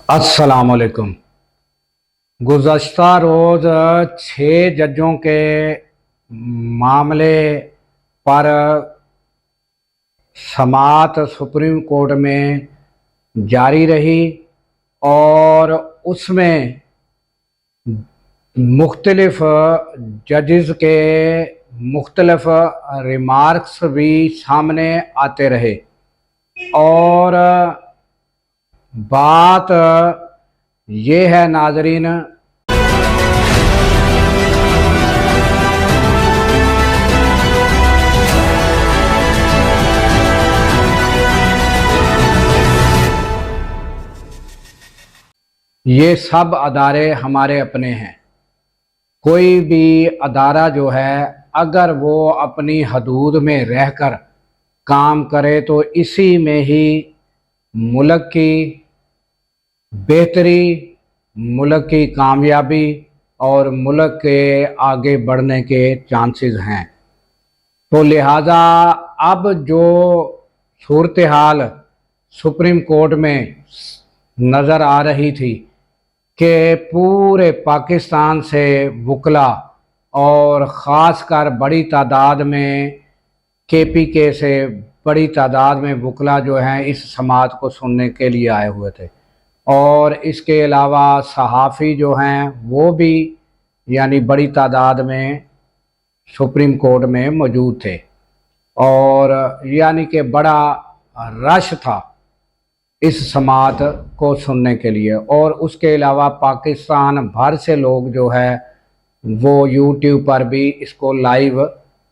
अस्सलाम वालेकुम। गुज़श्ता रोज़ 6 जजों के मामले पर समाअत सुप्रीम कोर्ट में जारी रही और उसमें मुख्तलिफ जजेस के मुख्तलिफ रिमार्क्स भी सामने आते रहे और बात ये है नाजरीन ये सब अदारे हमारे अपने हैं। कोई भी अदारा जो है अगर वो अपनी हदूद में रहकर काम करे तो इसी में ही मुल्क की बेहतरी, मुल्क की कामयाबी और मुल्क के आगे बढ़ने के चांसेस हैं। तो लिहाजा अब जो सूरत हाल सुप्रीम कोर्ट में नज़र आ रही थी कि पूरे पाकिस्तान से वकला और ख़ासकर बड़ी तादाद में KPK से बड़ी तादाद में वकला जो हैं इस समाअत को सुनने के लिए आए हुए थे और इसके अलावा सहाफ़ी जो हैं वो भी यानी बड़ी तादाद में सुप्रीम कोर्ट में मौजूद थे और यानी कि बड़ा रश था इस समाअत को सुनने के लिए। और उसके अलावा पाकिस्तान भर से लोग जो है वो YouTube पर भी इसको लाइव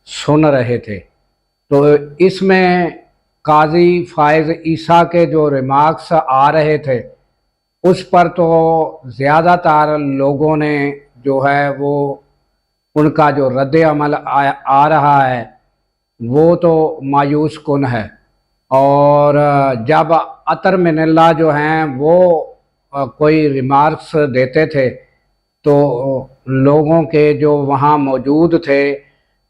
सुन रहे थे। तो इसमें काजी फायज़ ईसा के जो रिमार्क्स आ रहे थे उस पर तो ज़्यादातर लोगों ने जो है वो उनका जो रद्द अमल आ रहा है वो तो मायूस कुन है। और जब अतर मिनल्ला जो हैं वो कोई रिमार्क्स देते थे तो लोगों के जो वहाँ मौजूद थे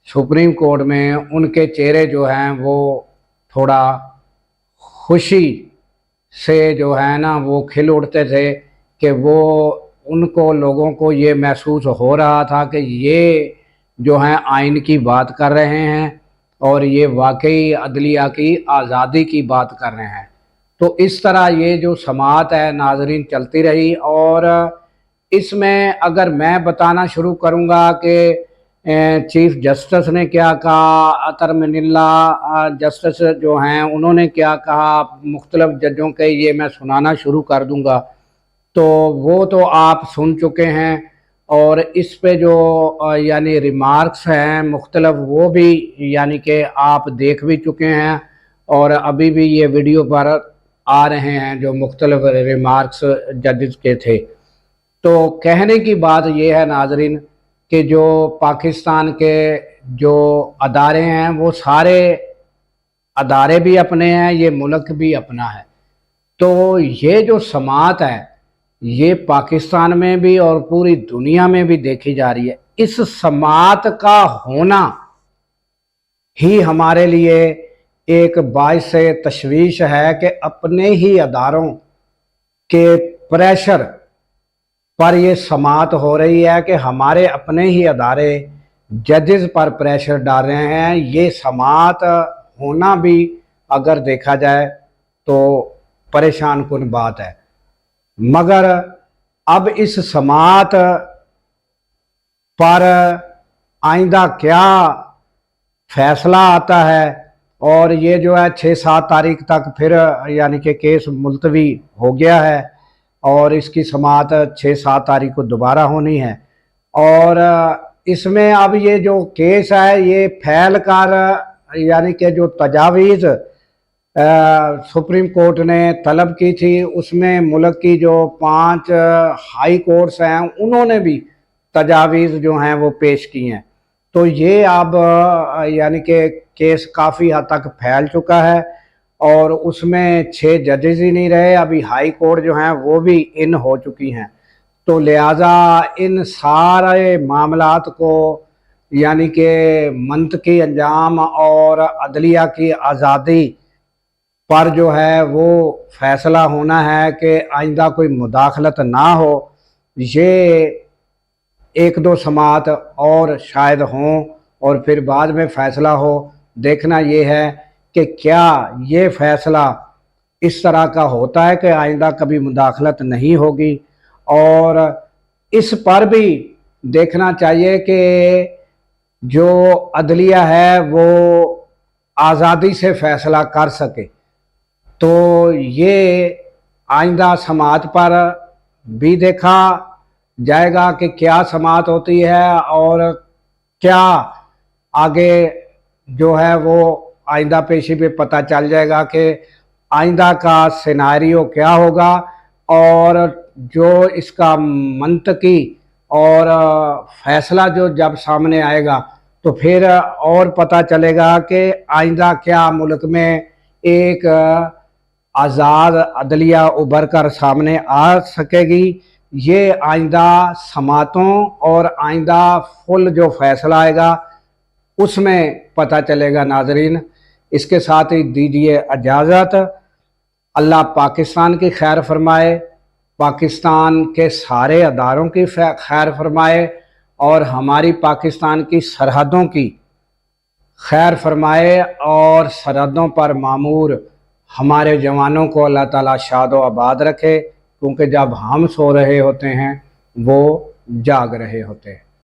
सुप्रीम कोर्ट में उनके चेहरे जो हैं वो थोड़ा खुशी से जो है ना वो खिल उठते थे कि वो उनको लोगों को ये महसूस हो रहा था कि ये जो हैं आइन की बात कर रहे हैं और ये वाकई अदलिया की आज़ादी की बात कर रहे हैं। तो इस तरह ये जो समाअत है नाजरीन चलती रही और इसमें अगर मैं बताना शुरू करूँगा कि चीफ़ जस्टिस ने क्या कहा, अतर मिनल्ला जस्टिस जो हैं उन्होंने क्या कहा, मुख्तलिफ जजों के ये मैं सुनाना शुरू कर दूँगा तो वो तो आप सुन चुके हैं और इस पे जो यानी रिमार्क्स हैं मुख्तलिफ वो भी यानी कि आप देख भी चुके हैं और अभी भी ये वीडियो पर आ रहे हैं जो मुख्तलिफ रिमार्क्स जजेस के थे। तो कहने की बात ये है नाजरीन कि जो पाकिस्तान के जो अदारे हैं वो सारे अदारे भी अपने हैं, ये मुल्क भी अपना है। तो ये जो समाअत है ये पाकिस्तान में भी और पूरी दुनिया में भी देखी जा रही है। इस समाअत का होना ही हमारे लिए एक बाइस तशवीश है कि अपने ही अदारों के प्रेशर पर ये समाअत हो रही है कि हमारे अपने ही अदारे जजेस पर प्रेशर डाल रहे हैं। ये समाअत होना भी अगर देखा जाए तो परेशान कुन बात है। मगर अब इस समाअत पर आइंदा क्या फैसला आता है और ये जो है 6-7 तारीख तक फिर यानी कि केस मुलतवी हो गया है और इसकी समाअत 6-7 तारीख को दोबारा होनी है। और इसमें अब ये जो केस है ये फैल कर यानी कि जो तजावीज़ सुप्रीम कोर्ट ने तलब की थी उसमें मुल्क की जो 5 हाई कोर्ट्स हैं उन्होंने भी तजावीज़ जो हैं वो पेश की हैं। तो ये अब यानी कि केस काफ़ी हद तक फैल चुका है और उसमें 6 जजेस ही नहीं रहे, अभी हाई कोर्ट जो हैं वो भी इन हो चुकी हैं। तो लिहाजा इन सारे मामलात को यानी कि मंतकी अंजाम और अदलिया की आज़ादी पर जो है वो फैसला होना है कि आइंदा कोई मुदाखलत ना हो। ये एक दो समात और शायद हों और फिर बाद में फ़ैसला हो। देखना ये है कि क्या ये फ़ैसला इस तरह का होता है कि आइंदा कभी मुदाखलत नहीं होगी। और इस पर भी देखना चाहिए कि जो अदलिया है वो आज़ादी से फ़ैसला कर सके। तो ये आइंदा समात पर भी देखा जाएगा कि क्या समात होती है और क्या आगे जो है वो आइंदा पेशी पे पता चल जाएगा कि आइंदा का सिनारियो क्या होगा। और जो इसका मंतकी और फैसला जो जब सामने आएगा तो फिर और पता चलेगा कि आइंदा क्या मुल्क में एक आज़ाद अदलिया उभर कर सामने आ सकेगी। ये आइंदा समातों और आइंदा फुल जो फैसला आएगा उसमें पता चलेगा नाजरीन। इसके साथ ही दीजिए इजाज़त। अल्लाह पाकिस्तान की खैर फरमाए, पाकिस्तान के सारे अदारों की खैर फरमाए और हमारी पाकिस्तान की सरहदों की खैर फरमाए और सरहदों पर मामूर हमारे जवानों को अल्लाह ताला शाद व आबाद रखे, क्योंकि जब हम सो रहे होते हैं वो जाग रहे होते हैं।